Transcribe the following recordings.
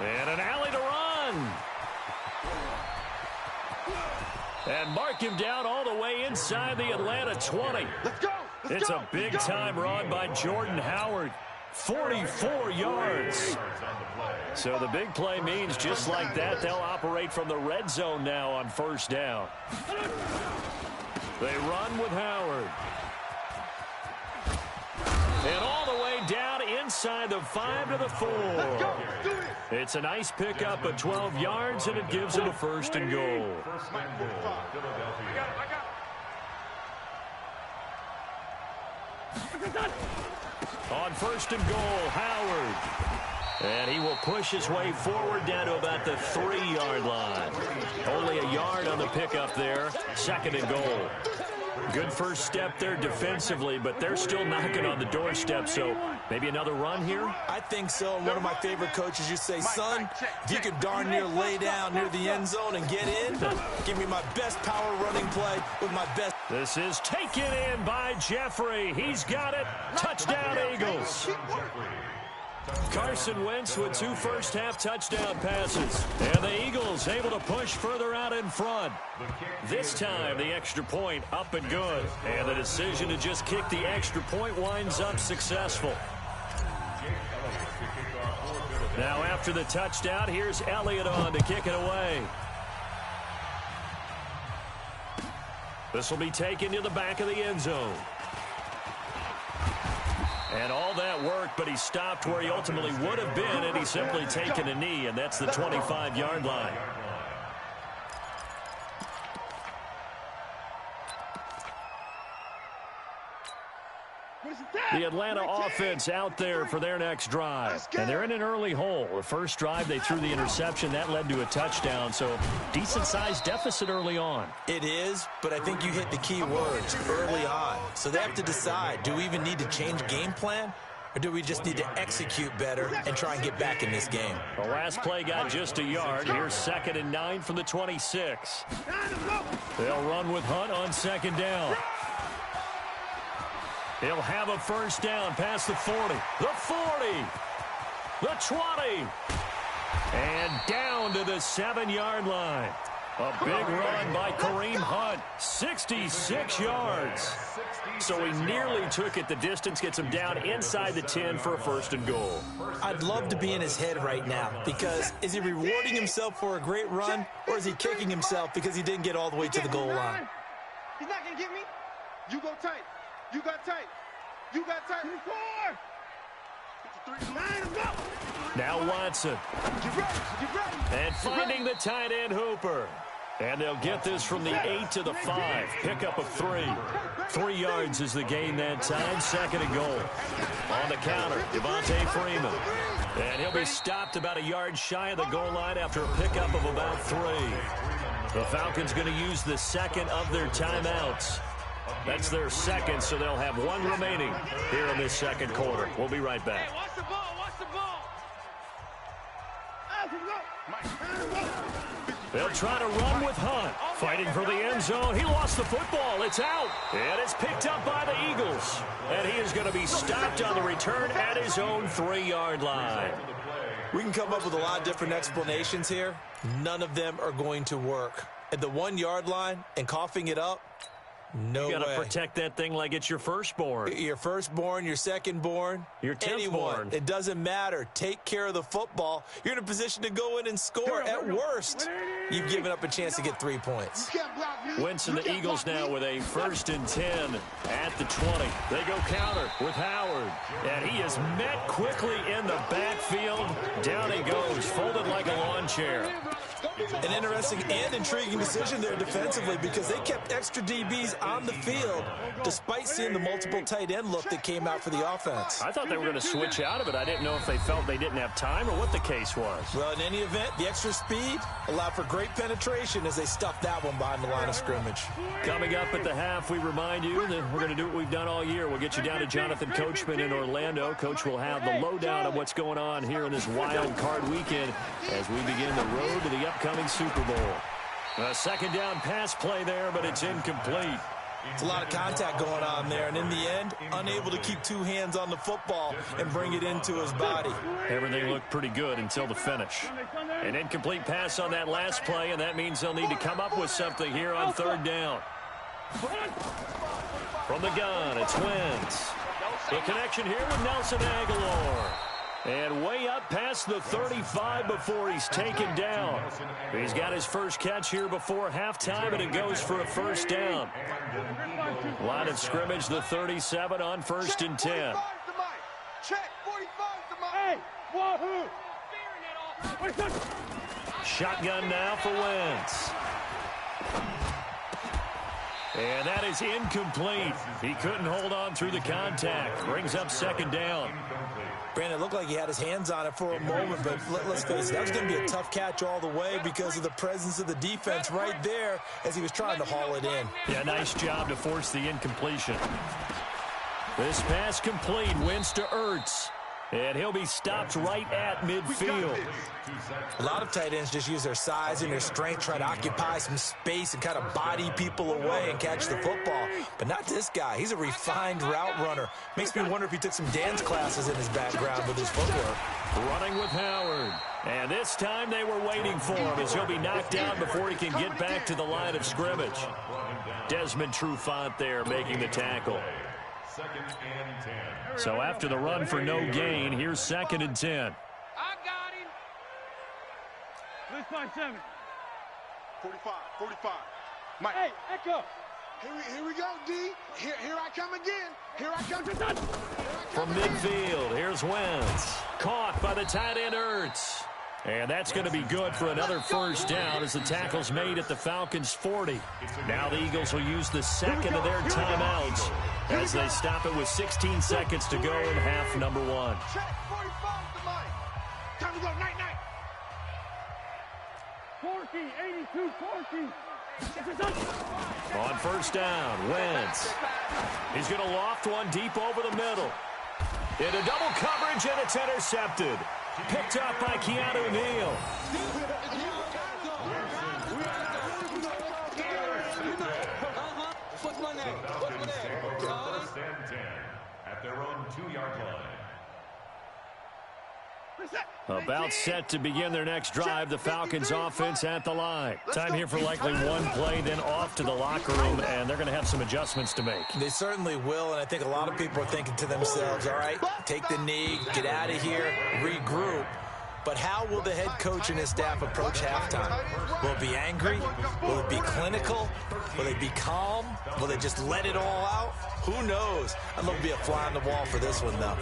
And an alley to run. And mark him down all the way inside the Atlanta 20. It's a big-time run by Jordan Howard. 44 yards. So the big play means just like that, they'll operate from the red zone now on first down. They run with Howard. And all the way down inside the 5 to the 4. It's a nice pickup of 12 yards, and it gives it a first and goal. On first and goal, Howard. And he will push his way forward down to about the 3-yard line. Only a yard on the pickup there. Second and goal. Good first step there defensively, but they're still knocking on the doorstep, so maybe another run here? I think so. And one of my favorite coaches used to say, son, if you could darn near lay down near the end zone and get in, give me my best power running play with my best. This is taken in by Jeffrey. He's got it. Touchdown, Eagles. Carson Wentz with 2 first-half touchdown passes. And the Eagles able to push further out in front. This time, the extra point up and good. And the decision to just kick the extra point winds up successful. Now, after the touchdown, here's Elliott on to kick it away. This will be taken to the back of the end zone. And all that work, but he stopped where he ultimately would have been, and he's simply taken a knee, and that's the 25-yard line. The Atlanta offense out there for their next drive. And they're in an early hole. The first drive, they threw the interception. That led to a touchdown, so decent-sized deficit early on. It is, but I think you hit the key words early on. So they have to decide, do we even need to change game plan? Or do we just need to execute better and try and get back in this game? The last play got just a yard. Here's 2nd and 9 from the 26. They'll run with Hunt on 2nd down. He'll have a first down past the 40, the 40, the 20, and down to the 7-yard line. A big run by Kareem Hunt, 66 yards. So he nearly took it the distance, gets him down inside the 10 for a first and goal. I'd love to be in his head right now, because is he rewarding himself for a great run, or is he kicking himself because he didn't get all the way to the goal line? He's not going to get me. You go tight. You got tight. You got tight. 4. Now Watson. And finding the tight end Hooper. And they'll get this from the 8 to the 5. Pickup of 3. 3 yards is the gain that time. 2nd and goal. On the counter, Devontae Freeman. And he'll be stopped about a yard shy of the goal line after a pickup of about 3. The Falcons going to use the 2nd of their timeouts. That's their 2nd, so they'll have 1 remaining here in this 2nd quarter. We'll be right back. Hey, watch the ball, watch the ball. They'll try to run with Hunt. Fighting for the end zone. He lost the football. It's out. And it's picked up by the Eagles. And he is going to be stopped on the return at his own 3-yard line. We can come up with a lot of different explanations here. None of them are going to work. At the 1-yard line and coughing it up, no way. You got to protect that thing like it's your firstborn. Your firstborn, your secondborn, your 10th born. It doesn't matter. Take care of the football. You're in a position to go in and score. At worst, you've given up a chance to get 3 points. Wentz and the Eagles now with a 1st and 10 at the 20. They go counter with Howard. And he is met quickly in the backfield. Down he goes, folded like a lawn chair. An interesting and intriguing decision there defensively, because they kept extra DBs on the field despite seeing the multiple tight end look that came out for the offense. I thought they were going to switch out of it. I didn't know if they felt they didn't have time or what the case was. Well, in any event, the extra speed allowed for great penetration as they stuffed that one behind the line of scrimmage. Coming up at the half, we remind you that we're going to do what we've done all year. We'll get you down to Jonathan Coachman in Orlando. Coach will have the lowdown of what's going on here in this wild card weekend as we begin the road to the upcoming Super Bowl. A 2nd down pass play there, but it's incomplete. It's a lot of contact going on there, and in the end, unable to keep two hands on the football and bring it into his body. Everything looked pretty good until the finish. An incomplete pass on that last play, and that means they'll need to come up with something here on third down. From the gun, it's Wentz. The connection here with Nelson Aguilar. And way up past the 35 before he's taken down. He's got his first catch here before halftime, and it goes for a first down. Line of scrimmage, the 37 on 1st and 10. Check, 45 to mine. Shotgun now for Wentz. And that is incomplete. He couldn't hold on through the contact. Brings up 2nd down. Brandon, it looked like he had his hands on it for a moment, but let's face it, that was going to be a tough catch all the way because of the presence of the defense right there as he was trying to haul it in. Yeah, nice job to force the incompletion. This pass complete. Wentz to Ertz. And he'll be stopped right at midfield. A lot of tight ends just use their size and their strength, try to occupy some space and kind of body people away and catch the football. But not this guy. He's a refined route runner. Makes me wonder if he took some dance classes in his background with his footwork. Running with Howard. And this time they were waiting for him as he'll be knocked down before he can get back to the line of scrimmage. Desmond Trufant there making the tackle. So after the run for no gain, here's 2nd and 10. I got him. Let's find 7. 45. Mike. Hey, Echo. Here we go, D. Here I come again. Here I come. From midfield, here's Wentz. Caught by the tight end Ertz. And that's going to be good for another first down as the tackle's made at the Falcons' 40. Now the Eagles will use the second of their timeouts as they stop it with 16 seconds to go in half number 1. Check, 45 to mine. Time to go, night. 40, 82, 40. On first down, Wentz. He's going to loft one deep over the middle. Into double coverage, and it's intercepted. Picked up by Keanu Neal. First and 10 at their own 2-yard line. About set to begin their next drive, the Falcons offense at the line. Time here for likely one play, then off to the locker room, and they're going to have some adjustments to make. They certainly will, and I think a lot of people are thinking to themselves, all right, take the knee, get out of here, regroup. But how will the head coach and his staff approach halftime? Will it be angry? Will it be clinical? Will they be calm? Will they just let it all out? Who knows? I'd love to be a fly on the wall for this one, though.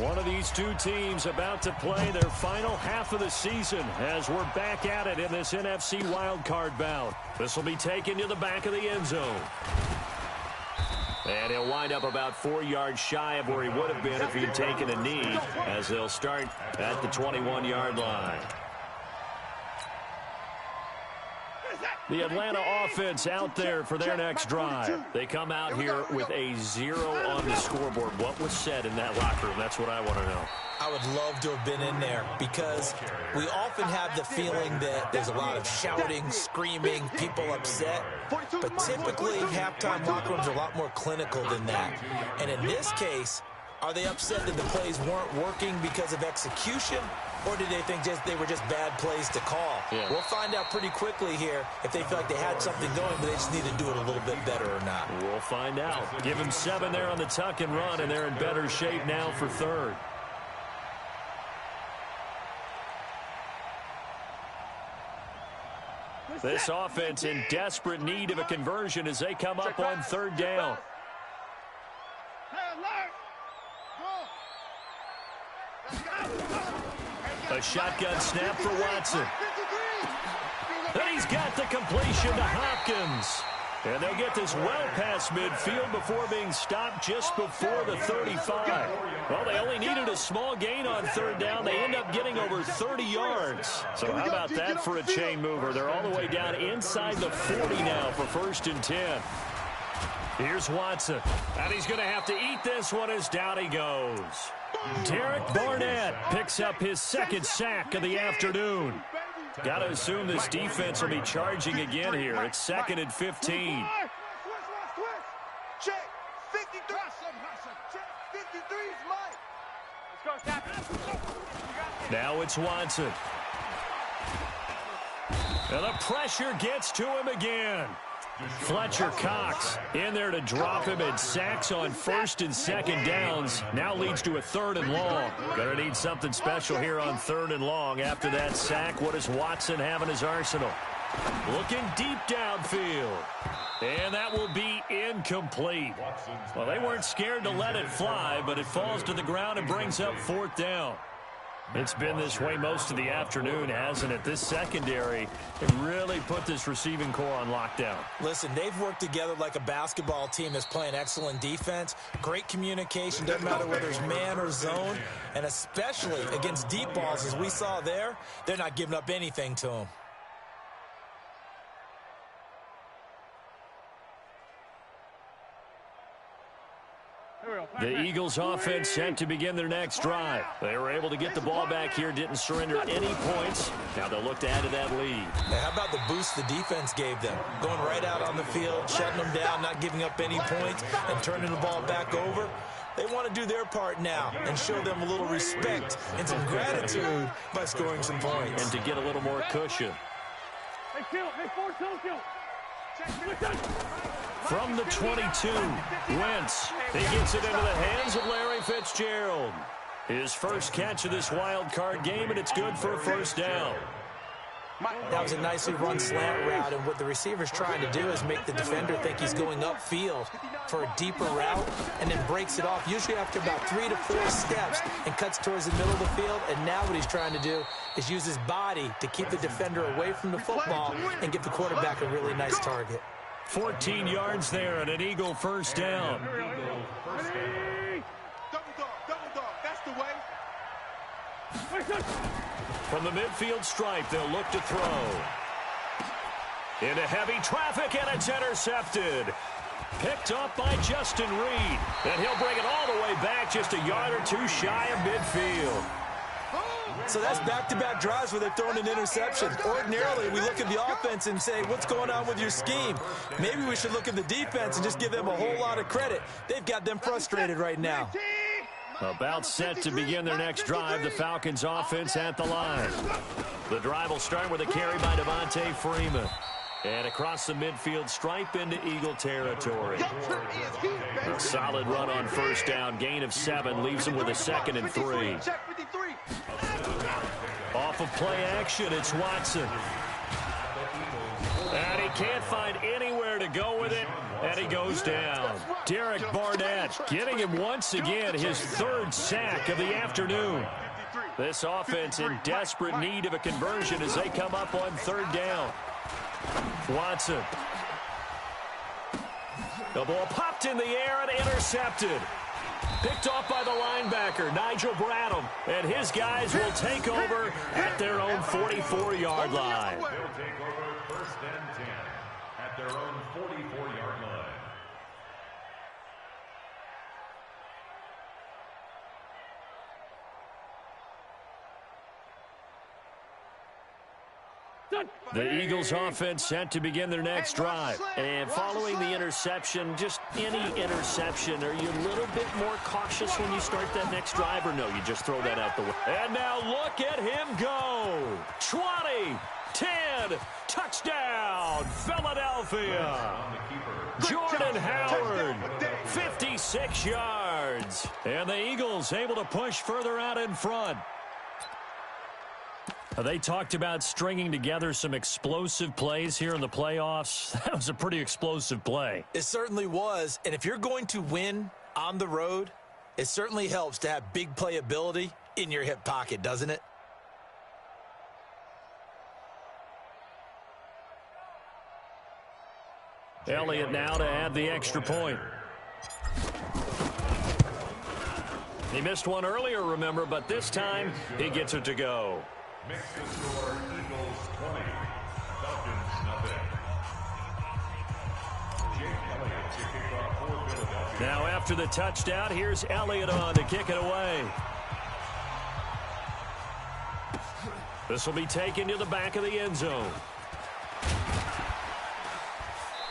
One of these two teams about to play their final half of the season as we're back at it in this NFC wildcard bout. This will be taken to the back of the end zone. And he'll wind up about 4 yards shy of where he would have been if he'd taken a knee, as they'll start at the 21-yard line. The Atlanta offense out there for their next drive. They come out here with a 0 on the scoreboard. What was said in that locker room? That's what I want to know. I would love to have been in there because we often have the feeling that there's a lot of shouting, screaming, people upset. But typically, halftime locker rooms are a lot more clinical than that. And in this case, are they upset that the plays weren't working because of execution? Or did they think they were just bad plays to call? Yeah. We'll find out pretty quickly here if they feel like they had something going, but they just need to do it a little bit better or not. We'll find out. Give them 7 there on the tuck and run, and they're in better shape now for third. This offense in desperate need of a conversion as they come up on third down. A shotgun snap for Watson. And he's got the completion to Hopkins. And they'll get this well past midfield before being stopped just before the 35. Well, they only needed a small gain on third down. They end up getting over 30 yards. So how about that for a chain mover? They're all the way down inside the 40 now for 1st and 10. Here's Watson. And he's going to have to eat this one as down he goes. Derek Barnett picks up his 2nd sack of the afternoon. Got to assume this defense will be charging again here. It's 2nd and 15. Check. 53. Check. 53 is Mike. Let's go, Captain. Now it's Watson. And the pressure gets to him again. Fletcher Cox in there to drop him, and sacks on 1st and 2nd downs. Now leads to a 3rd and long. Going to need something special here on 3rd and long. After that sack, what does Watson have in his arsenal? Looking deep downfield. And that will be incomplete. Well, they weren't scared to let it fly, but it falls to the ground and brings up 4th down. It's been this way most of the afternoon, hasn't it? This secondary have really put this receiving core on lockdown. Listen, they've worked together like a basketball team that's playing excellent defense. Great communication, doesn't matter whether it's man or zone. And especially against deep balls, as we saw there, they're not giving up anything to them. The Eagles offense set to begin their next drive. They were able to get the ball back here, didn't surrender any points. Now they'll look to add to that lead. Now, how about the boost the defense gave them? Going right out on the field, shutting them down, not giving up any points, and turning the ball back over. They want to do their part now and show them a little respect and some gratitude by scoring some points. And to get a little more cushion. From the 22, Wentz. He gets it into the hands of Larry Fitzgerald. His first catch of this wild card game, and it's good for a 1st down. That was a nicely run slant route, and what the receiver's trying to do is make the defender think he's going upfield for a deeper route, and then breaks it off, usually after about 3 to 4 steps, and cuts towards the middle of the field. And now what he's trying to do is use his body to keep the defender away from the football and give the quarterback a really nice target. 14 yards there and an Eagle 1st down. Double dog. That's the way. From the midfield stripe, they'll look to throw. Into heavy traffic, and it's intercepted. Picked up by Justin Reed. And he'll bring it all the way back, just a yard or 2 shy of midfield. So that's back-to-back drives where they're throwing an interception. Ordinarily, we look at the offense and say, what's going on with your scheme? Maybe we should look at the defense and just give them a whole lot of credit. They've got them frustrated right now. About set to begin their next drive, the Falcons offense at the line. The drive will start with a carry by Devontae Freeman. And across the midfield stripe into Eagle territory. A solid run on 1st down. Gain of 7 leaves him with a 2nd and 3. Off of play action, it's Watson. And he can't find anywhere to go with it, and he goes down. Derek Barnett getting him once again, his 3rd sack of the afternoon. This offense in desperate need of a conversion as they come up on 3rd down. Watson. The ball popped in the air and intercepted. Picked off by the linebacker, Nigel Bradham. And his guys will take over at their own 44-yard line. They'll take over 1st and 10 at their own 44-yard line. The Eagles offense set to begin their next drive. And following the interception, just any interception, are you a little bit more cautious when you start that next drive, or no, you just throw that out the way? And now look at him go. 20, 10, touchdown, Philadelphia. Jordan Howard, 56 yards. And the Eagles able to push further out in front. They talked about stringing together some explosive plays here in the playoffs. That was a pretty explosive play. It certainly was. And if you're going to win on the road, it certainly helps to have big playability in your hip pocket, doesn't it? Elliott now to add the extra point. He missed one earlier, remember, but this time he gets it to go. Makes the score Eagles 20, Falcons nothing. Jake Elliott to kick off for Philadelphia. Now after the touchdown, here's Elliott on to kick it away. This will be taken to the back of the end zone.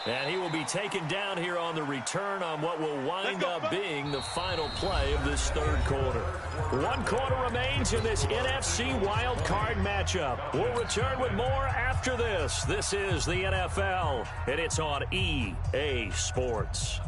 And he will be taken down here on the return on what will wind up being the final play of this third quarter. 1 quarter remains in this NFC wild card matchup. We'll return with more after this. This is the NFL, and it's on EA Sports.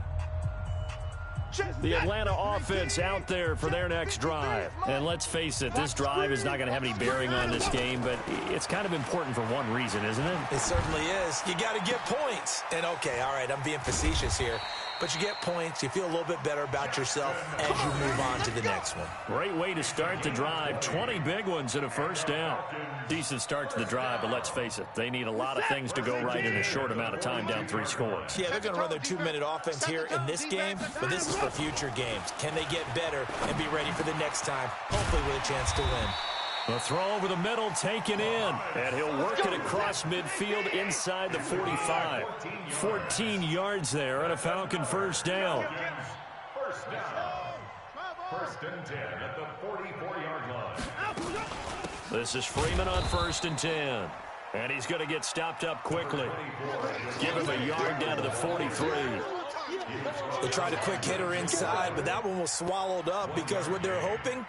The Atlanta offense out there for their next drive. And let's face it, this drive is not going to have any bearing on this game, but it's kind of important for one reason, isn't it? It certainly is. You got to get points. And, okay, all right, I'm being facetious here. But you get points, you feel a little bit better about yourself as you move on to the next one. Great way to start the drive. 20 big ones and a first down. Decent start to the drive, but let's face it, they need a lot of things to go right in a short amount of time, down 3 scores. Yeah, they're going to run their 2-minute offense here in this game, but this is for future games. Can they get better and be ready for the next time, hopefully with a chance to win? The throw over the middle taken in, and he'll work it across midfield inside the 45. 14 yards there and a Falcon first down. First and 10 at the 44-yard line. This is Freeman on 1st and 10. And he's going to get stopped up quickly. Give him a yard down to the 43. They tried a quick hitter inside, but that one was swallowed up because what they're hoping,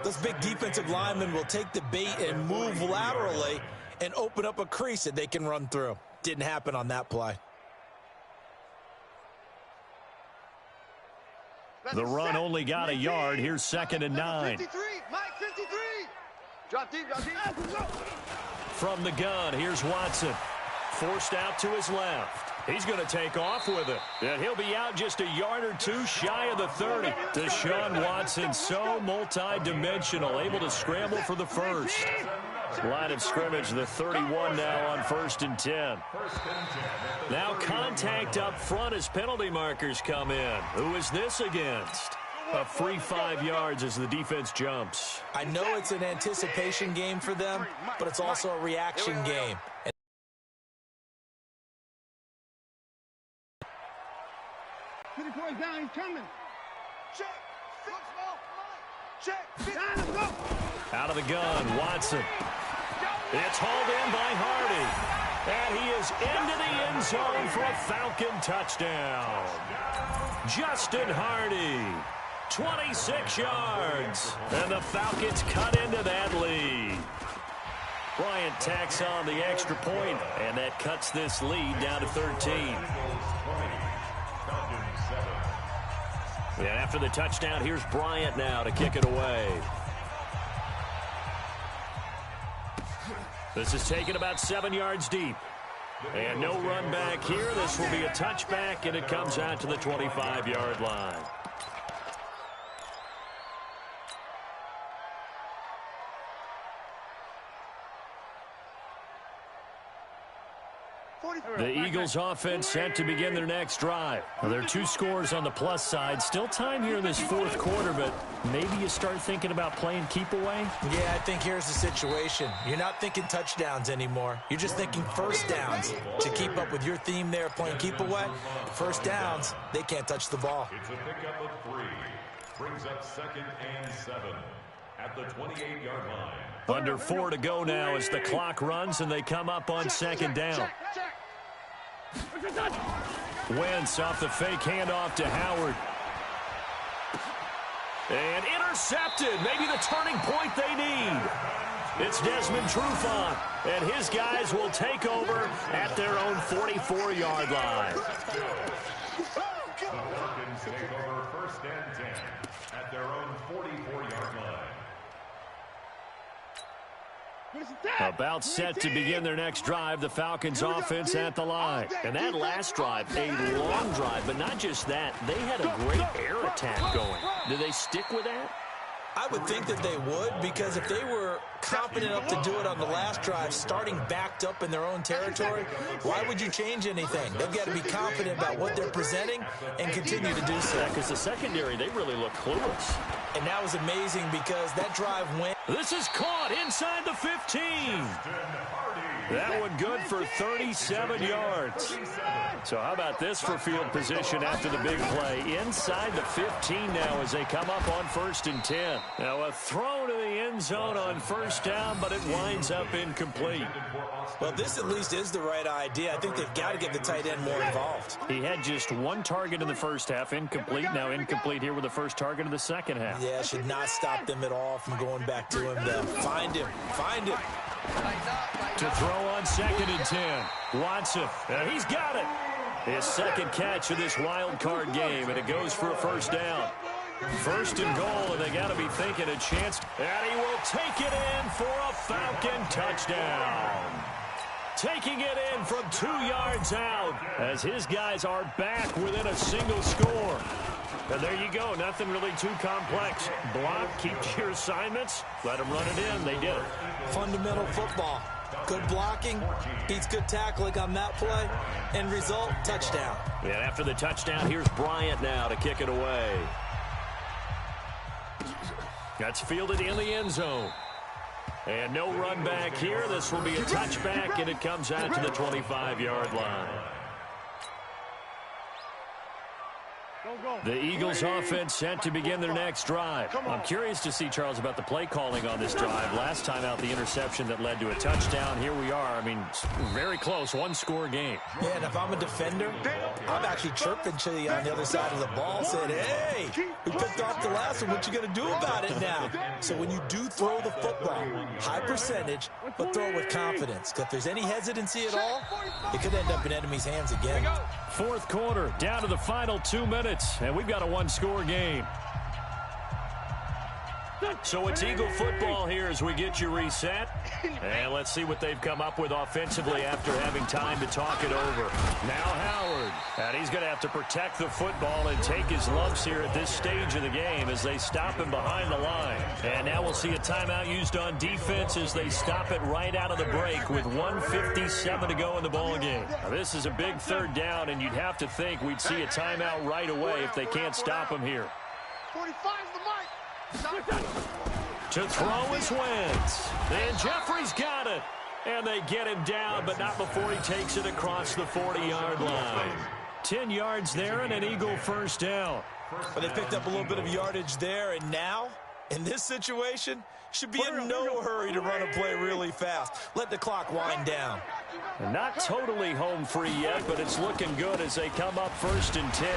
those big defensive linemen will take the bait and move laterally and open up a crease that they can run through. Didn't happen on that play. The run only got a yard. Here's 2nd and 9. 53, Mike 53. Drop deep, drop deep. From the gun, here's Watson. Forced out to his left. He's going to take off with it. And he'll be out just a yard or two shy of the 30. Deshaun Watson, so multi-dimensional, able to scramble for the first. Line of scrimmage, the 31 now on 1st and 10. Now contact up front as penalty markers come in. Who is this against? A free 5 yards as the defense jumps. I know it's an anticipation game for them, but it's also a reaction game. 24 down, he's coming. Check. Check. Out of the gun, Watson. It's hauled in by Hardy. And he is into the end zone for a Falcon touchdown. Justin Hardy, 26 yards. And the Falcons cut into that lead. Bryant tacks on the extra point, and that cuts this lead down to 13. And after the touchdown, here's Bryant now to kick it away. This is taken about 7 yards deep. And no run back here. This will be a touchback, and it comes out to the 25-yard line. The Eagles offense set to begin their next drive. Well, there are 2 scores on the plus side. Still time here in this 4th quarter, but maybe you start thinking about playing keep away? Yeah, I think here's the situation. You're not thinking touchdowns anymore. You're just thinking first downs. To keep up with your theme there, playing keep away, first downs, they can't touch the ball. It's a pickup of 3. Brings up 2nd and 7 at the 28-yard line. Under 4 to go now as the clock runs and they come up on 2nd down. Wentz off the fake handoff to Howard. And intercepted. Maybe the turning point they need. It's Desmond Trufant, and his guys will take over at their own 44-yard line. The Falcons take over 1st and 10 at their own 44-yard line. About set to begin their next drive, the Falcons offense at the line. And that last drive, a long drive, but not just that. They had a great air attack going. Do they stick with that? I would think that they would, because if they were confident enough to do it on the last drive, starting backed up in their own territory, why would you change anything? They've got to be confident about what they're presenting and continue to do so. Because the secondary, they really look clueless. And that was amazing because that drive went. This is caught inside the 15. That one good for 37 yards. So how about this for field position after the big play? Inside the 15 now as they come up on 1st and 10. Now a throw to the end zone on 1st down, but it winds up incomplete. Well, this at least is the right idea. I think they've got to get the tight end more involved. He had just one target in the first half, incomplete. Now incomplete here with the first target of the second half. Yeah, should not stop them at all from going back to him to find him. Find him. To throw on 2nd and 10. Watson, he's got it. His second catch of this wild card game, and it goes for a 1st down. 1st and goal, and they got to be thinking a chance. And he will take it in for a Falcon touchdown. Taking it in from 2 yards out as his guys are back within a single score. And there you go. Nothing really too complex. Block, keep your assignments, let them run it in. They did it. Fundamental football. Good blocking, beats good tackling on that play, end result, touchdown. And after the touchdown, here's Bryant now to kick it away. That's fielded in the end zone. And no run back here. This will be a touchback, and it comes out to the 25-yard line. The Eagles offense set to begin their next drive. I'm curious to see, Charles, about the play calling on this drive. Last time out, the interception that led to a touchdown. Here we are. I mean, very close, one-score game. Yeah, and if I'm a defender, I'm actually chirping to you on the other side of the ball, saying, hey, we picked off the last one. What you going to do about it now? So when you do throw the football, high percentage, but throw it with confidence. Because if there's any hesitancy at all, it could end up in enemy's hands again. 4th quarter, down to the final 2 minutes. And we've got a one-score game. So it's Eagle football here as we get you reset. And let's see what they've come up with offensively after having time to talk it over. Now Howard. And he's going to have to protect the football and take his lumps here at this stage of the game as they stop him behind the line. And now we'll see a timeout used on defense as they stop it right out of the break with 1:57 to go in the ballgame. Now this is a big 3rd down, and you'd have to think we'd see a timeout right away if they can't stop him here. 45's the mic. To throw is Wentz. And Jeffrey's got it. And they get him down, but not before he takes it across the 40-yard line. 10 yards there and an Eagle 1st down. But they picked up a little bit of yardage there, and now, in this situation, should be in no hurry to run a play really fast. Let the clock wind down. And not totally home free yet, but it's looking good as they come up 1st and 10.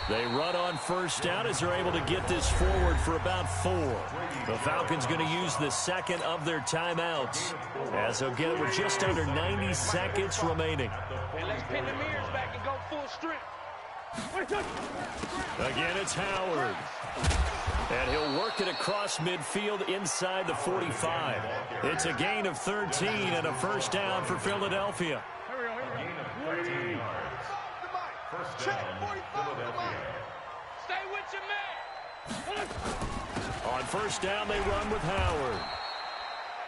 They run on 1st down as they're able to get this forward for about 4. The Falcons going to use the 2nd of their timeouts as they'll get it with just under 90 seconds remaining. And let's pin the mirrors back and go full strip. Again, it's Howard. And he'll work it across midfield inside the 45. It's a gain of 13 and a 1st down for Philadelphia. Check 45. Stay with your man. On 1st down, they run with Howard.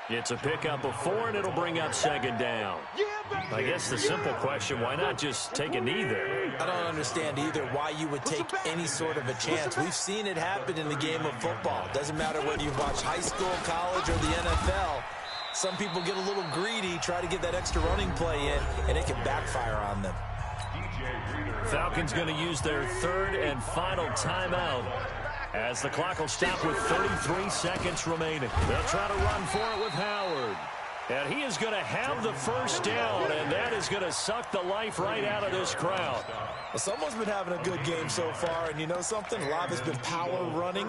It's a pickup of 4, and it'll bring up 2nd down. I guess the simple question, why not just take a knee there? I don't understand either why you would take any sort of a chance. We've seen it happen in the game of football. It doesn't matter whether you watch high school, college, or the NFL. Some people get a little greedy, try to get that extra running play in, and it can backfire on them. Falcons going to use their 3rd and final timeout as the clock will stop with 33 seconds remaining. They'll try to run for it with Howard. And he is going to have the 1st down, and that is going to suck the life right out of this crowd. Well, someone's been having a good game so far, and you know something? A lot of it's been power running.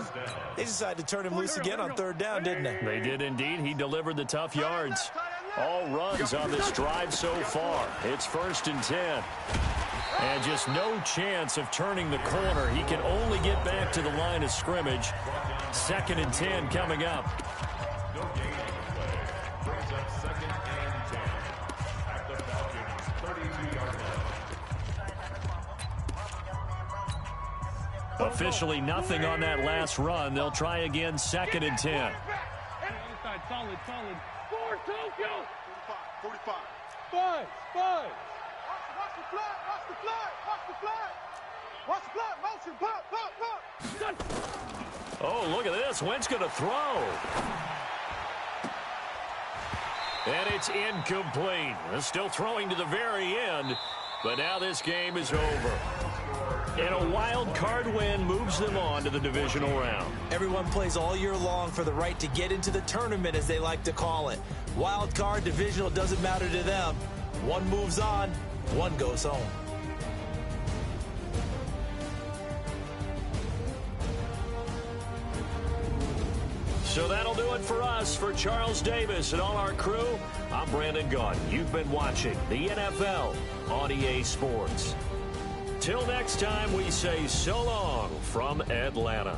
They decided to turn him loose again on 3rd down, didn't they? They did indeed. He delivered the tough yards. All runs on this drive so far. It's 1st and 10. And just no chance of turning the corner. He can only get back to the line of scrimmage. 2nd and 10 coming up. Officially nothing on that last run. They'll try again, 2nd and 10. Inside, solid. 4, Tokyo. 45. 5. Watch the flat. Motion. Pop. Oh, look at this. Wentz going to throw. And it's incomplete. They're still throwing to the very end, but now this game is over. And a wild card win moves them on to the divisional round. Everyone plays all year long for the right to get into the tournament, as they like to call it. Wild card, divisional, doesn't matter to them. One moves on, one goes home. So that'll do it for us. For Charles Davis and all our crew, I'm Brandon Gaudin. You've been watching the NFL on EA Sports. Till next time, we say so long from Atlanta.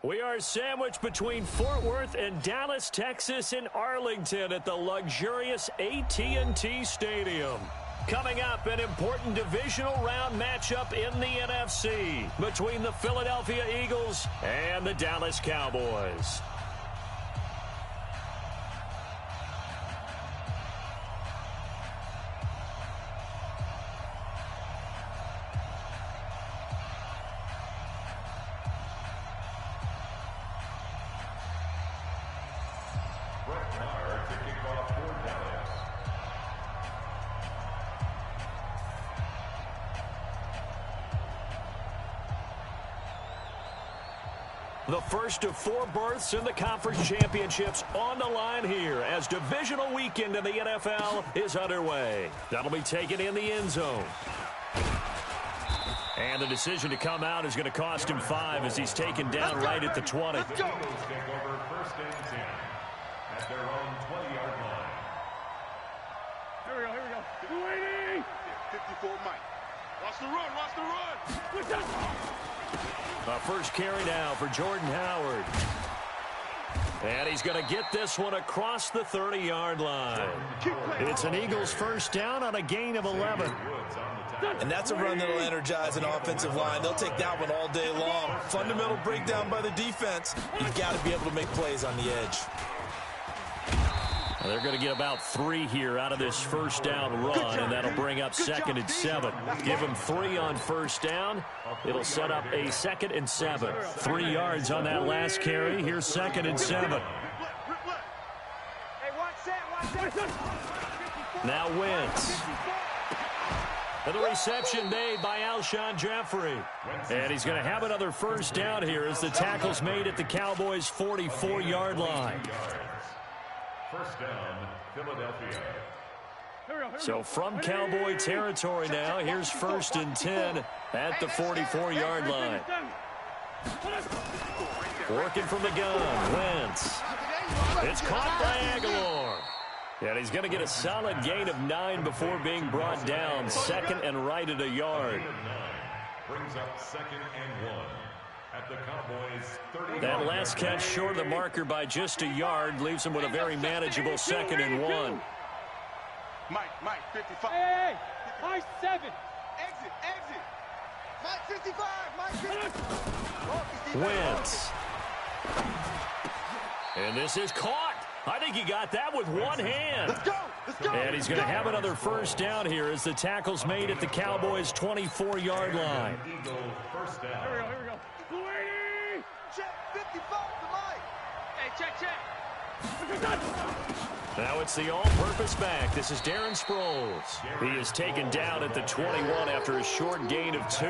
We are sandwiched between Fort Worth and Dallas, Texas, and Arlington at the luxurious AT&T Stadium. Coming up, an important divisional round matchup in the NFC between the Philadelphia Eagles and the Dallas Cowboys. The first of 4 berths in the conference championships on the line here as divisional weekend in the NFL is underway. That'll be taken in the end zone. And the decision to come out is going to cost him 5 as he's taken down right at the 20. Let's go. Take over first and 10 at their own 20-yard line. Here we go. 54 Mike. Watch the run. First carry now for Jordan Howard. And he's going to get this one across the 30-yard line. It's an Eagles first down on a gain of 11. And that's a run that'll energize an offensive line. They'll take that one all day long. Fundamental breakdown by the defense. You've got to be able to make plays on the edge. They're going to get about 3 here out of this first down run, and that'll bring up 2nd and 7. Give them 3 on first down. It'll set up a 2nd and 7. 3 yards on that last carry. Here's 2nd and 7. Now Wentz. And the reception made by Alshon Jeffrey. And he's going to have another first down here as the tackle's made at the Cowboys' 44-yard line. First down, Philadelphia. So from Cowboy territory now, here's 1st and 10 at the 44-yard line. Working from the gun, Wentz. It's caught by Aguilar. And he's going to get a solid gain of 9 before being brought down. 2nd and right at a yard. Brings up 2nd and 1. At the Cowboys' 30. That last catch short of the marker by just a yard leaves him with a very manageable 2nd and 1. Mike, 55. Hey, Mike 7. Exit. Mike 55. Mike 55. Wentz. And this is caught. I think he got that with one hand. Let's go. And he's going to have another first down here as the tackle's made at the Cowboys' 24-yard line. Eagle first down. Here we go. Check 55 to Mike. Hey, check. Now it's the all-purpose back. This is Darren Sproles. He is taken down at the 21 after a short gain of 2.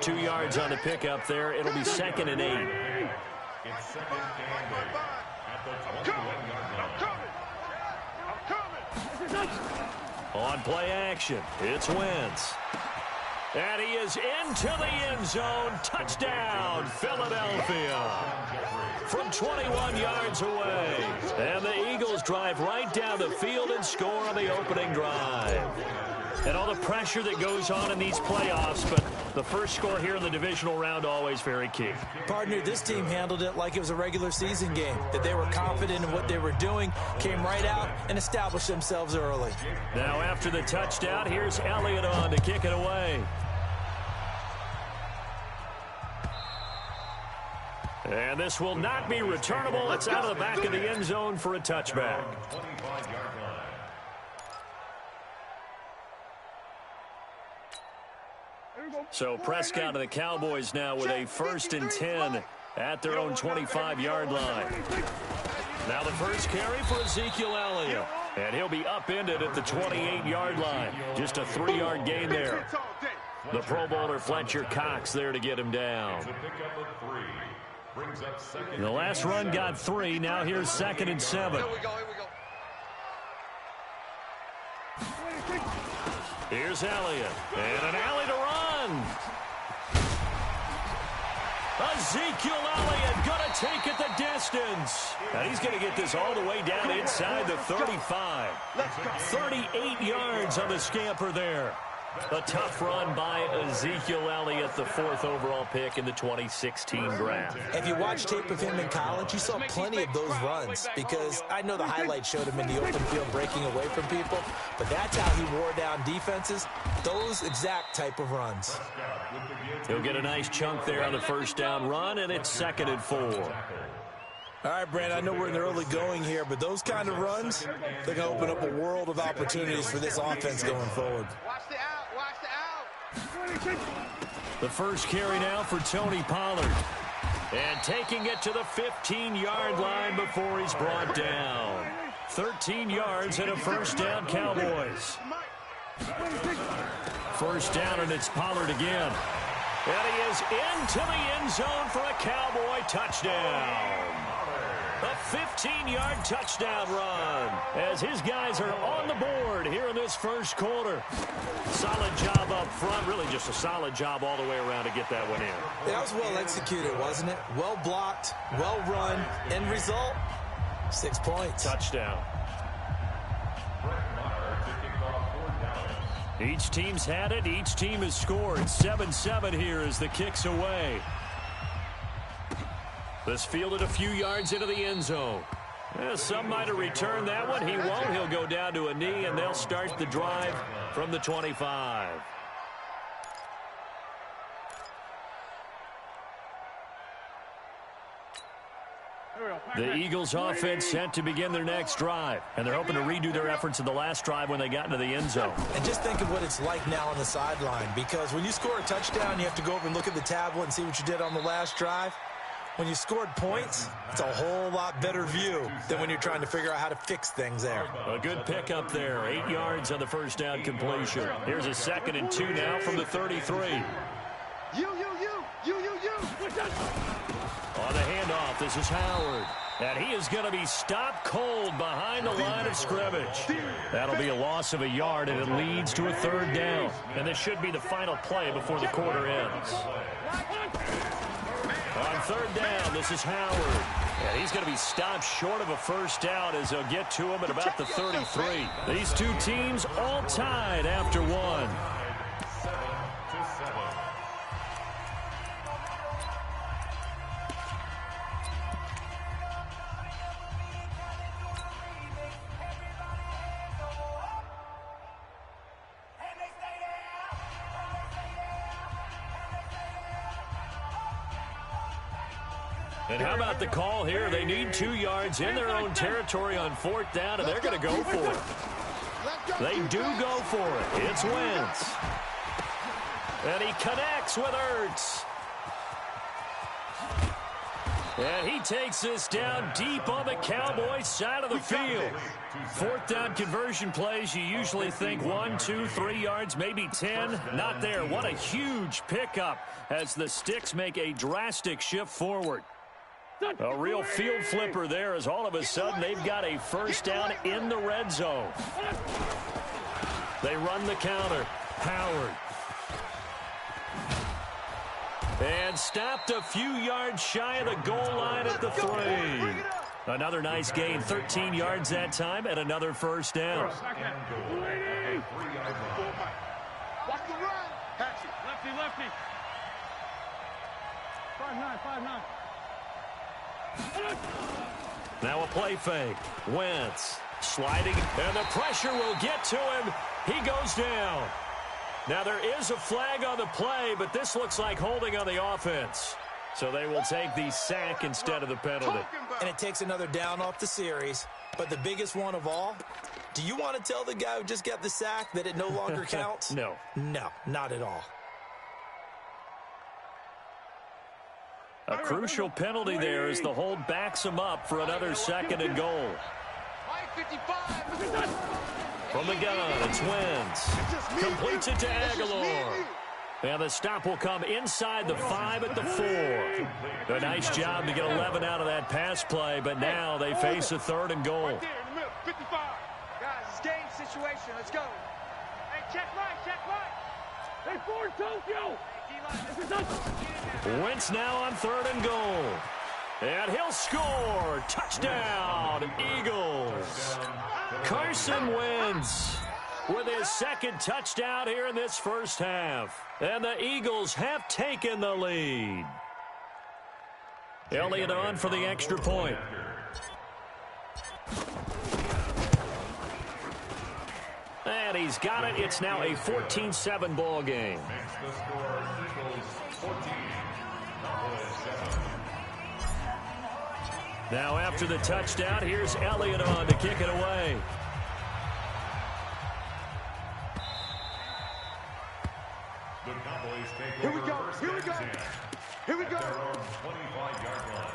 2 yards on the pickup there. It'll be 2nd and 8. It's 2nd and 8 at the 21-yard line. I'm coming. On play action, it's Wentz. And he is into the end zone. Touchdown, Philadelphia. From 21 yards away. And the Eagles drive right down the field and score on the opening drive. And all the pressure that goes on in these playoffs, but the first score here in the divisional round always very key. Partner, this team handled it like it was a regular season game, that they were confident in what they were doing, came right out and established themselves early. Now after the touchdown, here's Elliott on to kick it away. And this will not be returnable. It's out of the back of the end zone for a touchback. 25-yard line. So Prescott and the Cowboys now with a 1st and 10 at their own 25-yard line. Now the first carry for Ezekiel Elliott. And he'll be upended at the 28-yard line. Just a 3-yard gain there. The Pro Bowler Fletcher Cox there to get him down. It's a pickup of 3. Brings up 2nd. The last run got 3. Now here's 2nd and 7. Here we go. Here's Elliott. And an alley to run. Ezekiel Elliott going to take it the distance. And he's going to get this all the way down inside the 35. 38 yards on the scamper there. A tough run by Ezekiel Elliott, the 4th overall pick in the 2016 draft. If you watch tape of him in college, you saw plenty of those runs, because I know the highlights showed him in the open field breaking away from people, but that's how he wore down defenses, those exact type of runs. He'll get a nice chunk there on the first down run, and it's 2nd and 4. All right, Brandon, I know we're in the early going here, but those kind of runs, they're going to open up a world of opportunities for this offense going forward. Watch the out. Watch the out. The first carry now for Tony Pollard. And taking it to the 15-yard line before he's brought down. 13 yards and a first down, Cowboys. First down, and it's Pollard again. And he is into the end zone for a Cowboy touchdown. A 15-yard touchdown run as his guys are on the board here in this first quarter. Solid job up front, really just a solid job all the way around to get that one in. That was well executed, wasn't it? Well blocked, well run. End result, 6 points. Touchdown. Each team's had it. Each team has scored. 7-7 here as the kick's away. This fielded a few yards into the end zone. Some might have returned that one. He won't. He'll go down to a knee, and they'll start the drive from the 25. The Eagles offense set to begin their next drive, and they're hoping to redo their efforts in the last drive when they got into the end zone. And just think of what it's like now on the sideline, because when you score a touchdown, you have to go over and look at the tablet and see what you did on the last drive. When you scored points, it's a whole lot better view than when you're trying to figure out how to fix things there. A good pickup there. 8 yards on the first down completion. Here's a 2nd and 2 now from the 33. You. On the handoff, this is Howard. And he is going to be stopped cold behind the line of scrimmage. That'll be a loss of a yard, and it leads to a 3rd down. And this should be the final play before the quarter ends. On 3rd down, this is Howard. And he's going to be stopped short of a first down as they'll get to him at about the 33. These two teams all tied after one. And how about the call here? They need 2 yards in their own territory on 4th down, and they're going to go for it. They do go for it. It's Wentz. And he connects with Ertz. And he takes this down deep on the Cowboys side of the field. 4th down conversion plays, you usually think 1, 2, 3 yards, maybe 10. Not there. What a huge pickup as the Sticks make a drastic shift forward. A real field flipper there as all of a sudden they've got a first down in the red zone. They run the counter. Howard. And stopped a few yards shy of the goal line at the 3. Another nice gain, 13 yards that time, and another first down. Watch the run. Lefty. 5-9. Now a play fake. Wentz sliding, and the pressure will get to him. He goes down. Now there is a flag on the play, but this looks like holding on the offense. So they will take the sack instead of the penalty. And it takes another down off the series. But the biggest one of all, do you want to tell the guy who just got the sack that it no longer counts? No. No, not at all. A crucial penalty there as the hold backs him up for another 2nd and goal. From the gun, it's Wentz. Completes it to Aguilar. And the stop will come inside the 5 at the 4. A nice job to get 11 out of that pass play, but now they face a 3rd and goal. Right there in the middle, 55. Guys, it's game situation. Let's go. Hey, check right. Hey, Ford, Tokyo. Wentz now on 3rd and goal. And he'll score. Touchdown, Eagles. Carson Wentz. with his second touchdown here in this first half. And the Eagles have taken the lead. Elliott on for the extra point. And he's got it. It's now a 14-7 ball game. Makes the score Eagles 14, Cowboys 7. Now after the touchdown, here's Elliott on to kick it away. The Cowboys take Here we over go. first Here we and go. 10 Here we at go. their own 25-yard line.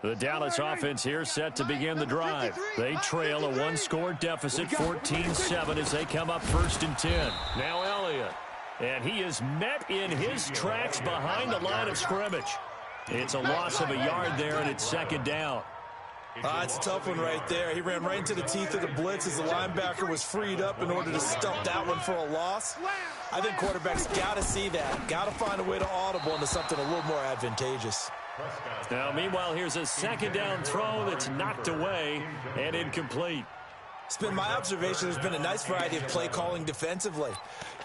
The Dallas offense here set to begin the drive. They trail a one-score deficit, 14-7, as they come up 1st and 10. Now Elliott. And he is met in his tracks behind the line of scrimmage. It's a loss of a yard there, and it's 2nd down. It's a tough one right there. He ran right into the teeth of the blitz as the linebacker was freed up in order to stump that one for a loss. I think quarterbacks got to see that. Got to find a way to audible into something a little more advantageous. Now, meanwhile, here's a 2nd down throw that's knocked away and incomplete. It's been my observation there's been a nice variety of play calling defensively.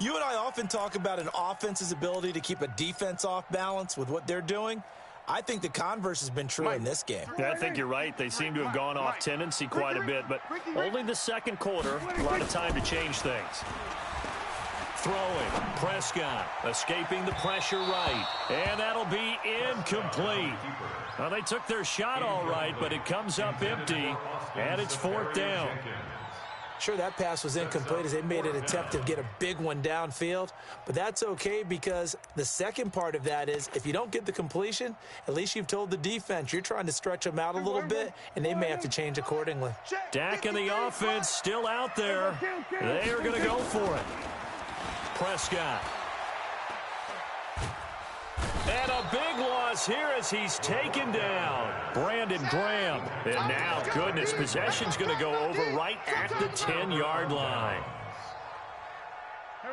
You and I often talk about an offense's ability to keep a defense off balance with what they're doing. I think the converse has been true in this game. Yeah, I think you're right. They seem to have gone off tendency quite a bit, but only the 2nd quarter, a lot of time to change things. Throwing, Prescott escaping the pressure right, and that'll be incomplete. Well, they took their shot all right, but it comes up empty, and it's 4th down. Sure, that pass was incomplete as they made an attempt to get a big one downfield, but that's okay because the second part of that is if you don't get the completion, at least you've told the defense you're trying to stretch them out a little bit, and they may have to change accordingly. Dak and the offense still out there. They are going to go for it. Prescott. And a big loss here as he's taken down. Brandon Graham. And now, goodness, possession's going to go over right at the 10-yard line.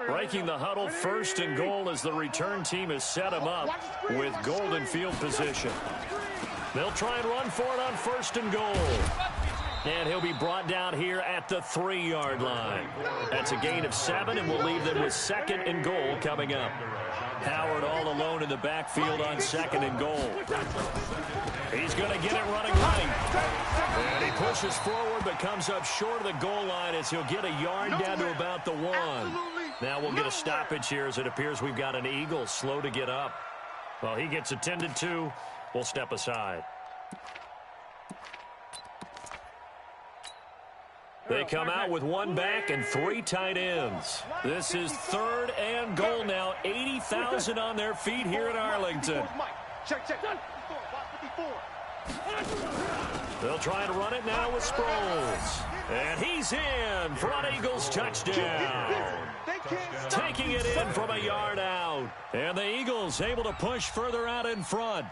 Breaking the huddle, 1st and goal as the return team has set him up with golden field position. They'll try and run for it on 1st and goal. And he'll be brought down here at the 3-yard line. That's a gain of 7, and we'll leave them with 2nd and goal coming up. Howard all alone in the backfield on 2nd and goal. He's going to get it running right. And he pushes forward but comes up short of the goal line as he'll get a yard down to about the 1. Now we'll get a stoppage here as it appears we've got an Eagle slow to get up. Well, he gets attended to. We'll step aside. They come out with 1 back and 3 tight ends. This is 3rd and goal now. 80,000 on their feet here in Arlington. They'll try and run it now with Sproles. And he's in for an Eagles touchdown. Taking it in from a yard out. And the Eagles able to push further out in front.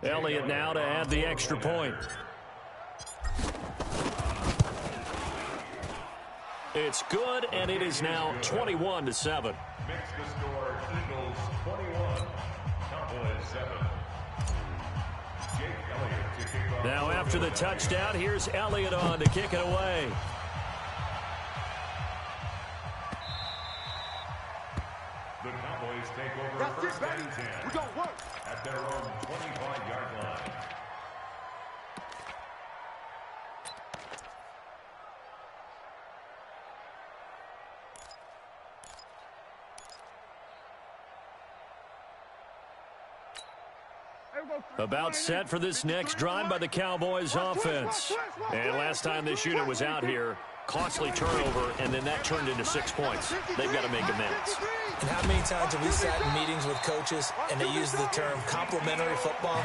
Elliott now to add the extra point. It's good, and it is now 21-7. Makes the score Eagles 21, Cowboys 7. Jake Elliott to kick off. Now after the touchdown, here's Elliott on to kick it away. The Cowboys take over 1st and 10. We're going to work. At their own 25-yard line. About set for this next drive by the Cowboys offense. And last time this unit was out here, costly turnover, and then that turned into 6 points. They've got to make amends. And how many times have we sat in meetings with coaches and they use the term complementary football?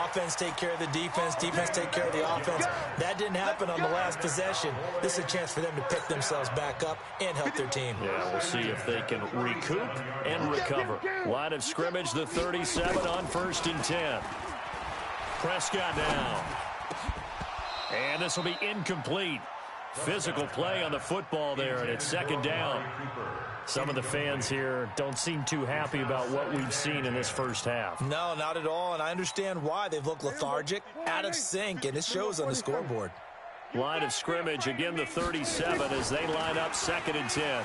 Offense take care of the defense, defense take care of the offense. That didn't happen on the last possession. This is a chance for them to pick themselves back up and help their team. Yeah, we'll see if they can recoup and recover. Line of scrimmage, the 37 on 1st and 10. Prescott down. And this will be incomplete. Physical play on the football there, and it's second down. Some of the fans here don't seem too happy about what we've seen in this first half. No, not at all, and I understand why. They've looked lethargic, out of sync, and it shows on the scoreboard. Line of scrimmage, again the 37 as they line up 2nd and 10.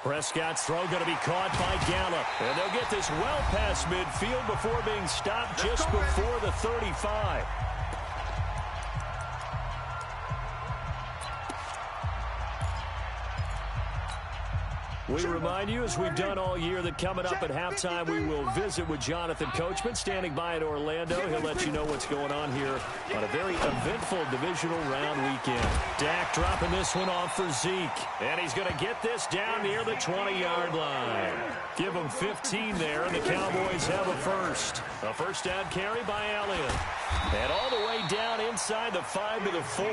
Prescott's throw going to be caught by Gallup. And they'll get this well past midfield before being stopped just before the 35. We remind you, as we've done all year, that coming up at halftime, we will visit with Jonathan Coachman, standing by in Orlando. He'll let you know what's going on here on a very eventful divisional round weekend. Dak dropping this one off for Zeke. And he's going to get this down near the 20-yard line. Give him 15 there, and the Cowboys have a first. A first down carry by Elliott. And all the way down inside the 5 to the 4.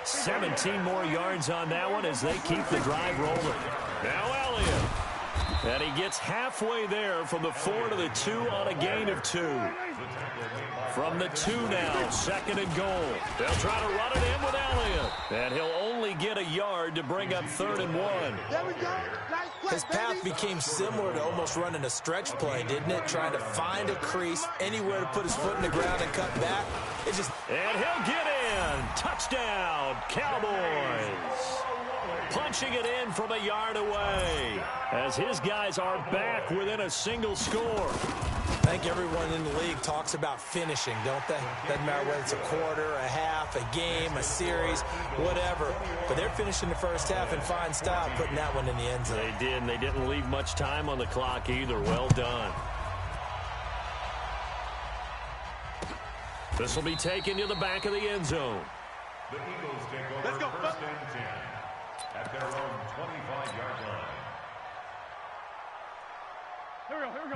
17 more yards on that one as they keep the drive rolling. Now Elliott. And he gets halfway there from the 4 to the 2 on a gain of 2. From the 2 now, 2nd and goal. They'll try to run it in with Elliott. And he'll only get a yard to bring up 3rd and 1. His path became similar to almost running a stretch play, didn't it? Trying to find a crease, anywhere to put his foot in the ground and cut back. And he'll get in. Touchdown, Cowboys. Punching it in from a yard away as his guys are back within a single score. I think everyone in the league talks about finishing, don't they? Doesn't matter whether it's a quarter, a half, a game, a series, whatever. But they're finishing the first half in fine style, putting that one in the end zone. They did, and they didn't leave much time on the clock either. Well done. This will be taken to the back of the end zone. The Eagles take over first and 10 at their own 25-yard line.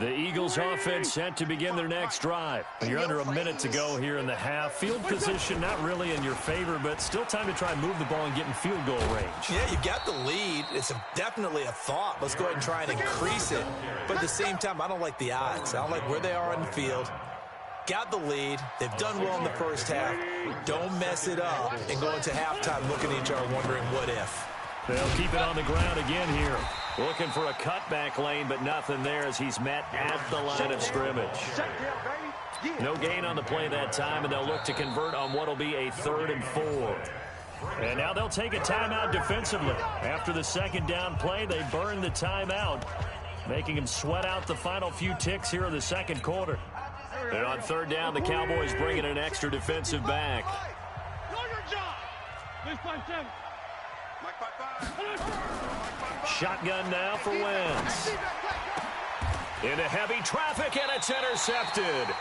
The Eagles offense set to begin their next drive. You're under a minute to go here in the half. Field position not really in your favor, but still time to try and move the ball and get in field goal range. Yeah, you've got the lead. It's definitely a thought. Let's go ahead and try and increase it. But at the same time, I don't like the odds. I don't like where they are on the field. Got the lead. They've done well in the first half. Don't mess it up and go into halftime looking at each other wondering what if. They'll keep it on the ground again here. Looking for a cutback lane, but nothing there as he's met at the line of scrimmage. No gain on the play that time, and they'll look to convert on what will be a 3rd and 4. And now they'll take a timeout defensively. After the second down play, they burn the timeout, making them sweat out the final few ticks here in the second quarter. And on 3rd down, the Cowboys bring in an extra defensive back. Shotgun now for Wentz. Into heavy traffic, and it's intercepted.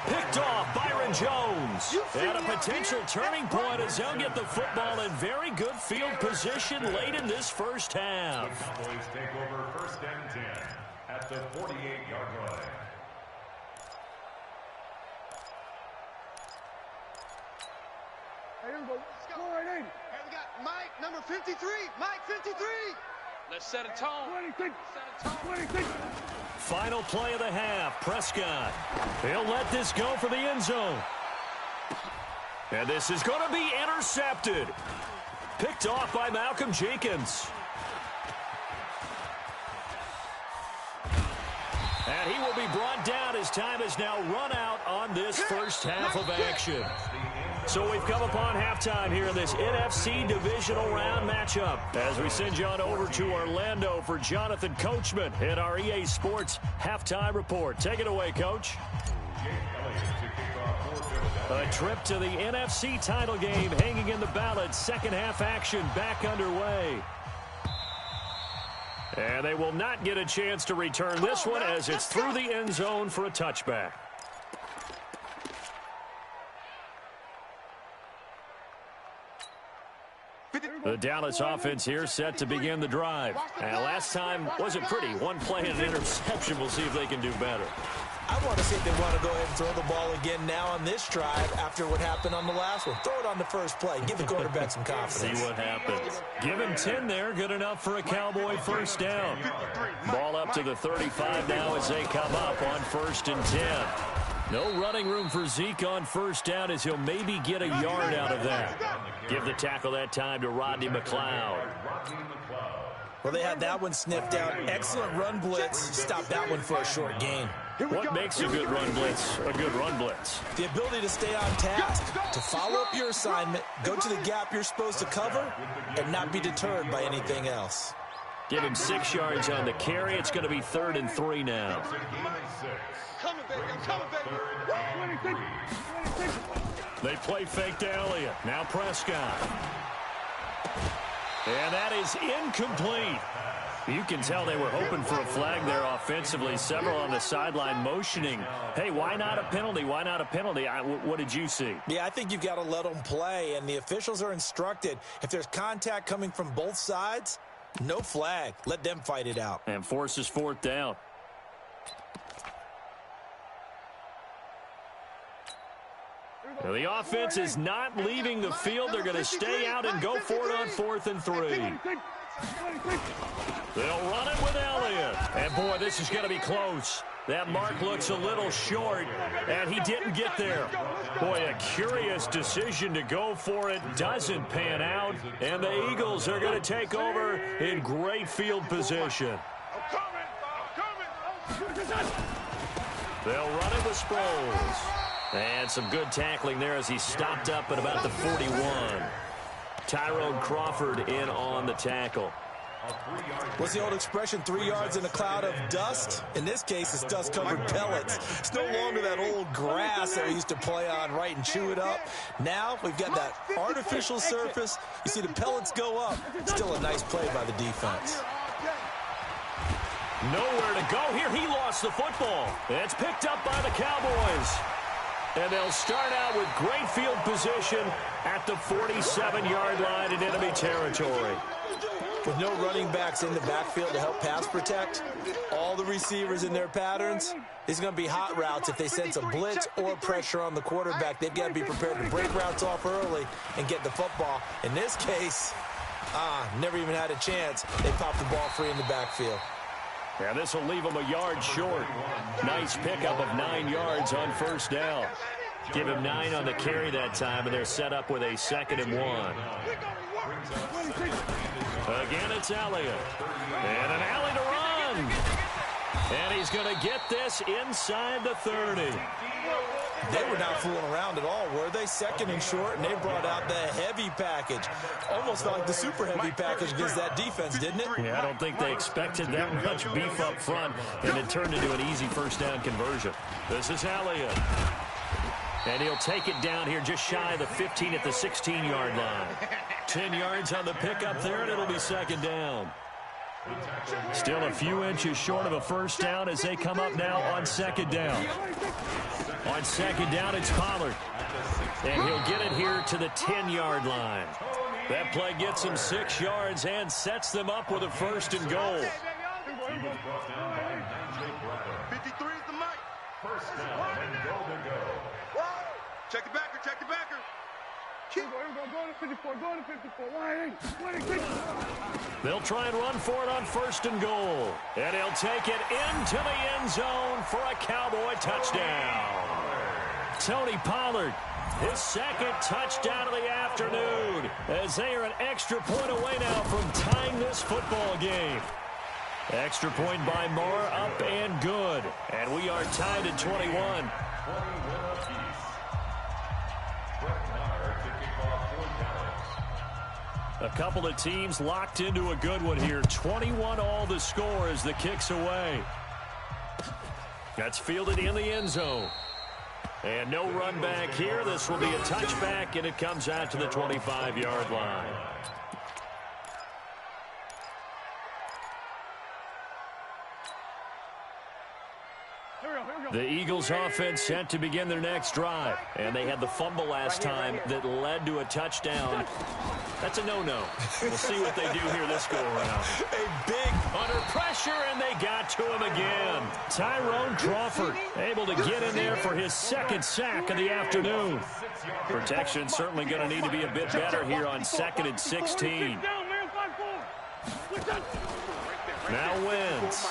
Picked off Byron Jones. And a potential turning point as they'll get the football in very good field position late in this first half. The Cowboys take over first and 10 at the 48-yard line. Hey, here we go. Score right in. Hey, we got Mike, number 53. Mike, 53. Let's set a tone. 26. Set a tone. 26. Final play of the half. Prescott. He'll let this go for the end zone. And this is going to be intercepted. Picked off by Malcolm Jenkins. And he will be brought down as time has now run out on this first half of action. So we've come upon halftime here in this NFC divisional round matchup as we send you on over to Orlando for Jonathan Coachman in our EA Sports halftime report. Take it away, Coach. A trip to the NFC title game hanging in the balance. Second half action back underway. And they will not get a chance to return this one as it's through the end zone for a touchback. The Dallas offense here set to begin the drive. And last time wasn't pretty. One play and an interception. We'll see if they can do better. I want to see if they want to go ahead and throw the ball again now on this drive after what happened on the last one. Throw it on the first play. Give the quarterback some confidence. See what happens. Give him 10 there. Good enough for a Cowboy first down. Ball up to the 35 now as they come up on 1st and 10. No running room for Zeke on first down as he'll maybe get a yard out of that. Give the tackle that time to Rodney McLeod. Well, they had that one sniffed out. Excellent run blitz. Stop that one for a short gain. What makes a good run blitz a good run blitz? The ability to stay on task, to follow up your assignment, go to the gap you're supposed to cover, and not be deterred by anything else. Give him 6 yards on the carry. It's going to be 3rd and 3 now. Coming, baby. I'm coming, baby. They play fake to Elliott. Now Prescott. And that is incomplete. You can tell they were hoping for a flag there offensively. Several on the sideline motioning. Hey, why not a penalty? Why not a penalty? What did you see? Yeah, I think you've got to let them play, and the officials are instructed. If there's contact coming from both sides, no flag. Let them fight it out. And forces 4th down. Now the offense is not leaving the field. They're going to stay out and go for it on 4th and 3. They'll run it with Elliott. And, boy, this is going to be close. That mark looks a little short, and he didn't get there. Boy, a curious decision to go for it. Doesn't pan out, and the Eagles are going to take over in great field position. They'll run it with Sproles. And some good tackling there as he stopped up at about the 41. Tyrone Crawford in on the tackle. What's the old expression, 3 yards in a cloud of dust? In this case, it's dust-covered pellets. It's no longer that old grass that we used to play on, right, and chew it up. Now we've got that artificial surface. You see the pellets go up. Still a nice play by the defense. Nowhere to go here. He lost the football. It's picked up by the Cowboys. And they'll start out with great field position at the 47-yard line in enemy territory. With no running backs in the backfield to help pass protect, all the receivers in their patterns, these are going to be hot routes if they sense a blitz or pressure on the quarterback. They've got to be prepared to break routes off early and get the football. In this case, never even had a chance. They popped the ball free in the backfield. Yeah, this will leave him a yard short. Nice pickup of 9 yards on first down. Give him 9 on the carry that time, and they're set up with a 2nd and 1. Again, it's Elliott. And an alley to run. And he's going to get this inside the 30. They were not fooling around at all, were they? 2nd and short, and they brought out the heavy package. Almost like the super heavy package against that defense, didn't it? Yeah, I don't think they expected that much beef up front, and it turned into an easy first down conversion. This is Elliott. And he'll take it down here just shy of the 15 at the 16-yard line. 10 yards on the pickup there, and it'll be 2nd down. Still a few inches short of a first down as they come up now on 2nd down. On 2nd down, it's Pollard. And he'll get it here to the 10-yard line. That play gets him 6 yards and sets them up with a 1st and goal. 53 is the mic. First down and goal to go. Check the backer, check the backer. Go to 54, go to 54. They'll try and run for it on 1st and goal. And he'll take it into the end zone for a Cowboy touchdown. Tony Pollard, his 2nd touchdown of the afternoon, as they are an extra point away now from tying this football game. Extra point by Moore, up and good. And we are tied at 21. A couple of teams locked into a good one here. 21 all the score as the kick's away. That's fielded in the end zone. And no run back here. This will be a touchback, and it comes out to the 25-yard line. The Eagles offense set to begin their next drive. And they had the fumble last time that led to a touchdown. That's a no-no. We'll see what they do here this go-around. A big under pressure, and they got to him again. Tyrone Crawford able to get in there for his 2nd sack of the afternoon. Protection certainly going to need to be a bit better here on 2nd and 16. Now Wentz.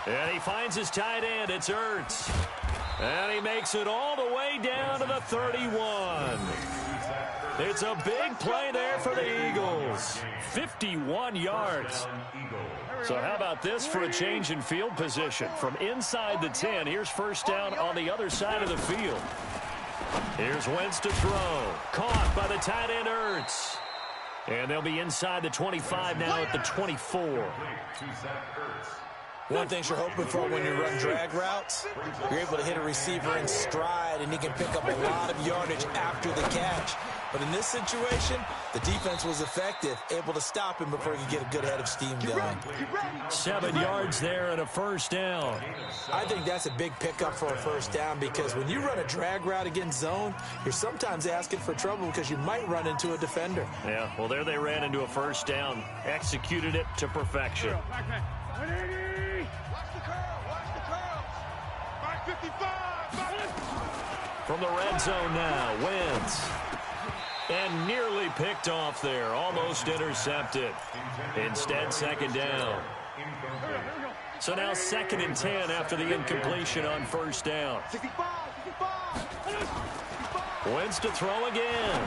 And he finds his tight end. It's Ertz. And he makes it all the way down to the 31. It's a big play there for the Eagles. 51 yards. So how about this for a change in field position? From inside the 10, here's first down on the other side of the field. Here's Wentz to throw. Caught by the tight end Ertz. And they'll be inside the 25 now at the 24. One thing you're hoping for when you run drag routes, you're able to hit a receiver in stride, and he can pick up a lot of yardage after the catch. But in this situation, the defense was effective, able to stop him before he could get a good head of steam going. 7 yards there and a first down. I think that's a big pickup for a first down, because when you run a drag route against zone, you're sometimes asking for trouble because you might run into a defender. Yeah, well, there they ran into a first down, executed it to perfection. 180. Watch the curl. 555. From the red zone now, Wentz. And nearly picked off there, almost intercepted. Instead, second down. So now 2nd and 10 after the incompletion on first down. 65. Wentz to throw again.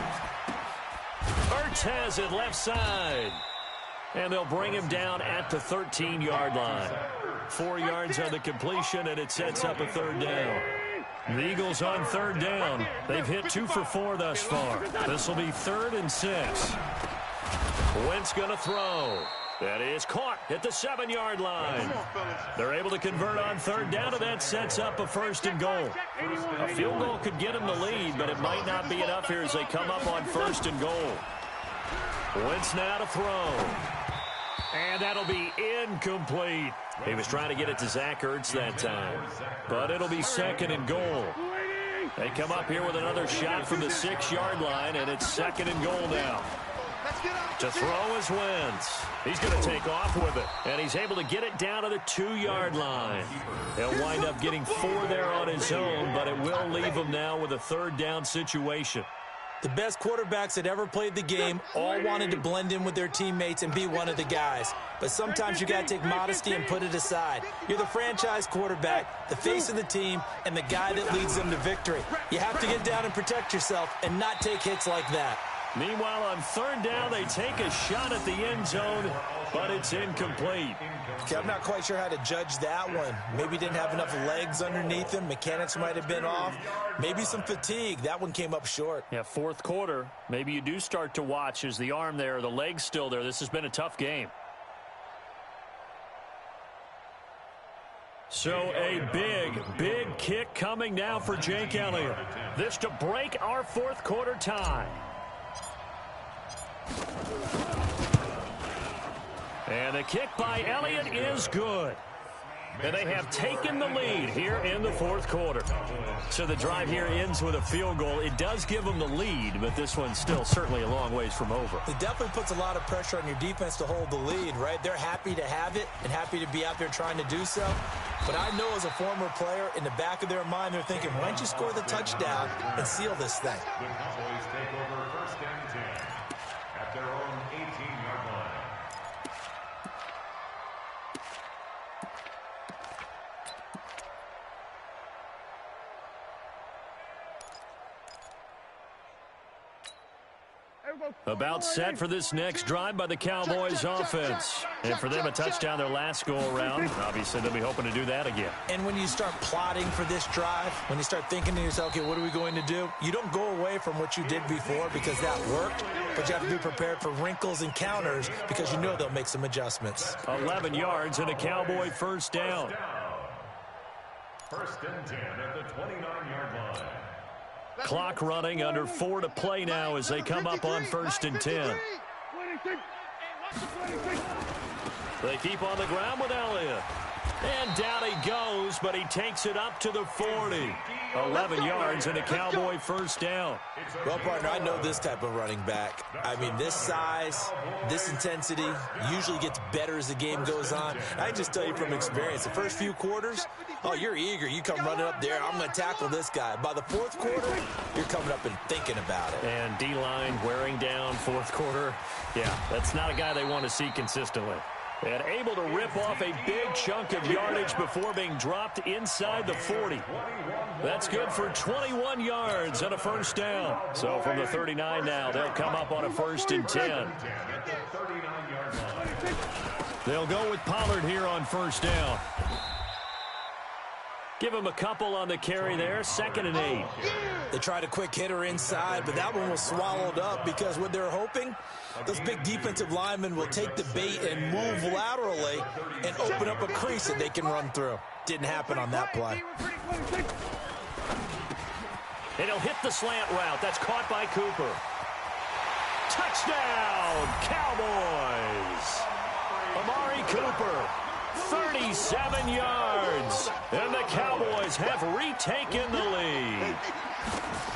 Ertz has it left side. And they'll bring him down at the 13-yard line. 4 yards on the completion, and it sets up a third down. The Eagles on third down. They've hit 2 for 4 thus far. This will be 3rd and 6. Wentz going to throw. That is caught at the 7-yard line. They're able to convert on third down, and that sets up a 1st and goal. A field goal could get them the lead, but it might not be enough here as they come up on 1st and goal. Wentz now to throw. And that'll be incomplete. He was trying to get it to Zach Ertz that time. But it'll be 2nd and goal. They come up here with another shot from the 6-yard line, and it's 2nd and goal now. To throw is Wentz. He's going to take off with it, and he's able to get it down to the 2-yard line. He'll wind up getting 4 there on his own, but it will leave him now with a 3rd down situation. The best quarterbacks that ever played the game all wanted to blend in with their teammates and be one of the guys. But sometimes you got to take modesty and put it aside. You're the franchise quarterback, the face of the team, and the guy that leads them to victory. You have to get down and protect yourself and not take hits like that. Meanwhile, on third down, they take a shot at the end zone, but it's incomplete. Okay, I'm not quite sure how to judge that one. Maybe didn't have enough legs underneath him. Mechanics might have been off. Maybe some fatigue. That one came up short. Yeah, 4th quarter. Maybe you do start to watch as the arm there, the leg's still there. This has been a tough game. So a big kick coming now for Jake Elliott. This to break our 4th quarter tie. And the kick by Elliott is good. And they have taken the lead here in the 4th quarter. So the drive here ends with a field goal. It does give them the lead, but this one's still certainly a long ways from over. It definitely puts a lot of pressure on your defense to hold the lead, right? They're happy to have it and happy to be out there trying to do so. But I know as a former player, in the back of their mind, they're thinking, why don't you score the touchdown and seal this thing? The Cowboys take over 1st and 10 at their own 18-yard line. About set for this next drive by the Cowboys offense. And for them, a touchdown their last go-around. Obviously, they'll be hoping to do that again. And when you start plotting for this drive, when you start thinking to yourself, okay, what are we going to do? You don't go away from what you did before because that worked, but you have to be prepared for wrinkles and counters because you know they'll make some adjustments. 11 yards and a Cowboy 1st down. 1st and 10 at the 29-yard line. Clock running, under 4 to play now as they come up on 1st and 10. They keep on the ground with Elliott. And down he goes, but he takes it up to the 40. 11 yards and a Cowboy 1st down. Well, partner, I know this type of running back. I mean, this size, this intensity usually gets better as the game goes on. I can just tell you from experience, the first few quarters, oh, you're eager. You come running up there, I'm going to tackle this guy. By the 4th quarter, you're coming up and thinking about it. And D-line wearing down 4th quarter. Yeah, that's not a guy they want to see consistently. And able to rip off a big chunk of yardage before being dropped inside the 40. That's good for 21 yards and a first down. So from the 39 now, they'll come up on a 1st and 10. They'll go with Pollard here on 1st down. Give him a couple on the carry there, 2nd and 8. They tried a quick hitter inside, but that one was swallowed up because what they're hoping, those big defensive linemen will take the bait and move laterally and open up a crease that they can run through. Didn't happen on that play. And he'll hit the slant route. That's caught by Cooper. Touchdown, Cowboys! Amari Cooper, 37 yards. And the Cowboys have retaken the lead.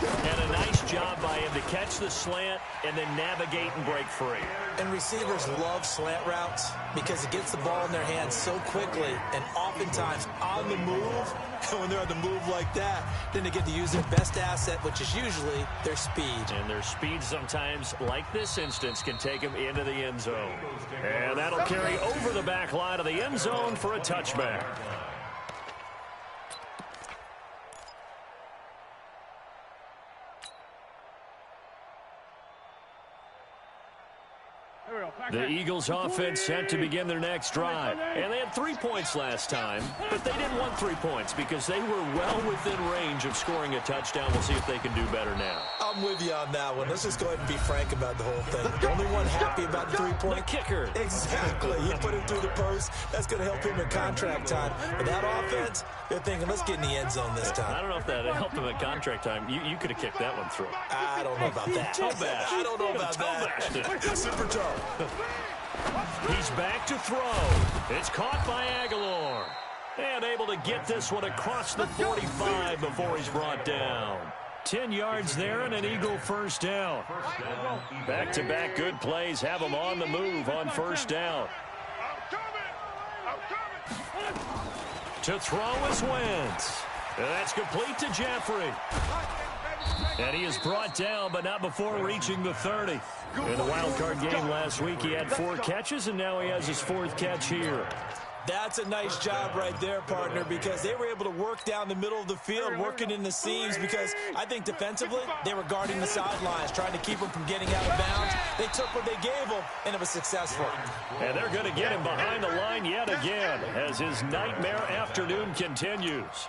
And a nice job by him to catch the slant and then navigate and break free. And receivers love slant routes because it gets the ball in their hands so quickly and oftentimes on the move. And when they're on the move like that, then they get to use their best asset, which is usually their speed. And their speed sometimes, like this instance, can take them into the end zone. And that'll carry over the back line of the end zone for a touchback. The Eagles offense set to begin their next drive. And they had 3 points last time, but they didn't want 3 points because they were well within range of scoring a touchdown. We'll see if they can do better now. I'm with you on that one. Let's just go ahead and be frank about the whole thing. The only one happy about the 3-point. The kicker. Exactly. He put him through the post. That's going to help him in contract time. But that offense, they're thinking, let's get in the end zone this time. I don't know if that helped him at contract time. You could have kicked that one through. I don't know about that. Toe bash. I don't know about that. Super toe. He's back to throw. It's caught by Aguilar. And able to get this one across the 45 before he's brought down. 10 yards there and an Eagle first down. Back-to-back good plays have him on the move on first down. To throw is Wentz. And that's complete to Jeffrey. And he is brought down, but not before reaching the 30. In the wild card game last week, he had 4 catches, and now he has his 4th catch here. That's a nice job right there, partner, because they were able to work down the middle of the field, working in the seams, because I think defensively they were guarding the sidelines, trying to keep him from getting out of bounds. They took what they gave him, and it was successful. And they're going to get him behind the line yet again as his nightmare afternoon continues.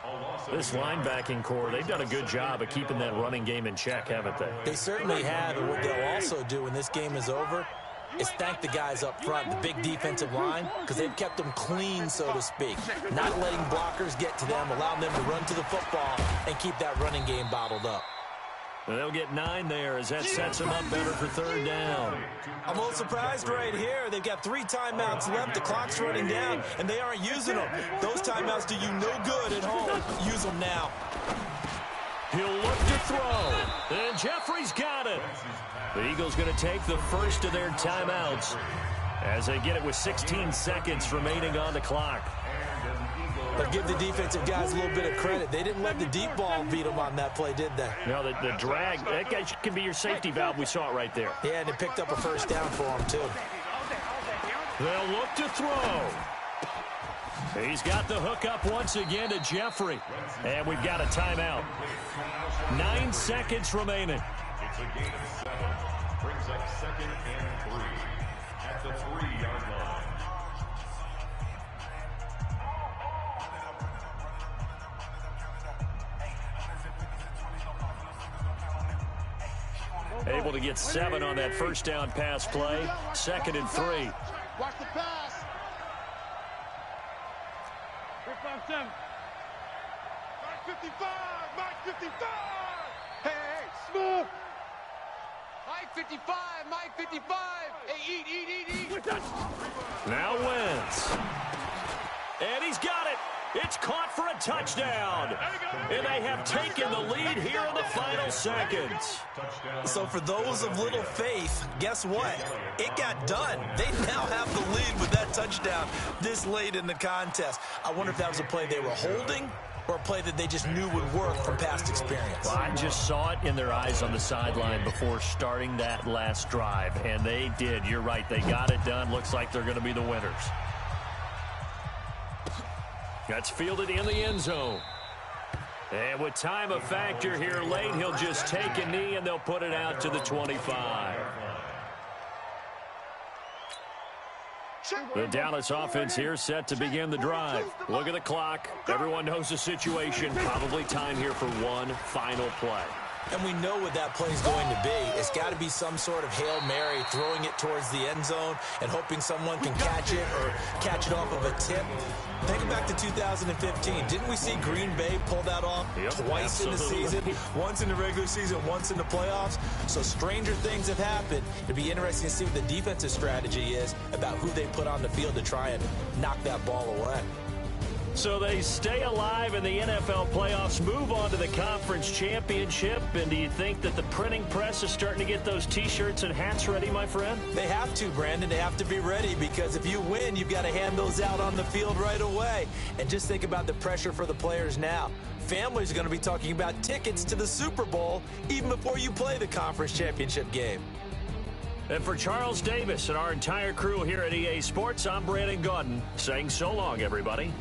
This linebacking core, they've done a good job of keeping that running game in check, haven't they? They certainly have, and what they'll also do when this game is over is thank the guys up front, the big defensive line, because they've kept them clean, so to speak. Not letting blockers get to them, allowing them to run to the football and keep that running game bottled up. And they'll get 9 there as that sets them up better for 3rd down. I'm a little surprised right here. They've got 3 timeouts left. The clock's running down, and they aren't using them. Those timeouts do you no good at home. Use them now. He'll look to throw, and Jeffrey's got it. The Eagles going to take the first of their timeouts as they get it with 16 seconds remaining on the clock. But give the defensive guys a little bit of credit. They didn't let the deep ball beat them on that play, did they? No, the drag, that guy can be your safety valve. We saw it right there. Yeah, and it picked up a first down for him, too. They'll look to throw. He's got the hook up once again to Jeffrey. And we've got a timeout. 9 seconds remaining. It's a gain of 7. Brings up 2nd and 3 at the 3-yard line. Able to get 7 on that first down pass play. 2nd and 3. Watch the pass. 5-7. Mike 55. Mike 55. Hey, smooth. Mike 55, Mike 55. Hey, eat. Now Wentz. And he's got it. It's caught for a touchdown. And they have taken the lead here in the final seconds. So for those of little faith, guess what? It got done. They now have the lead with that touchdown this late in the contest. I wonder if that was a play they were holding or a play that they just knew would work from past experience? Well, I just saw it in their eyes on the sideline before starting that last drive, and they did. You're right. They got it done. Looks like they're going to be the winners. That's fielded in the end zone. And with time a factor here late, he'll just take a knee, and they'll put it out to the 25. The Dallas offense here set to begin the drive. Look at the clock. Everyone knows the situation. Probably time here for one final play. And we know what that play is going to be. It's got to be some sort of Hail Mary, throwing it towards the end zone and hoping someone can catch it or catch it off of a tip. Think back to 2015. Didn't we see Green Bay pull that off twice in the season? Once in the regular season, once in the playoffs. So stranger things have happened. It'd be interesting to see what the defensive strategy is about who they put on the field to try and knock that ball away. So they stay alive in the NFL playoffs, move on to the conference championship. And do you think that the printing press is starting to get those T-shirts and hats ready, my friend? They have to, Brandon. They have to be ready, because if you win, you've got to hand those out on the field right away. And just think about the pressure for the players now. Families are going to be talking about tickets to the Super Bowl even before you play the conference championship game. And for Charles Davis and our entire crew here at EA Sports, I'm Brandon Gaudin saying so long, everybody.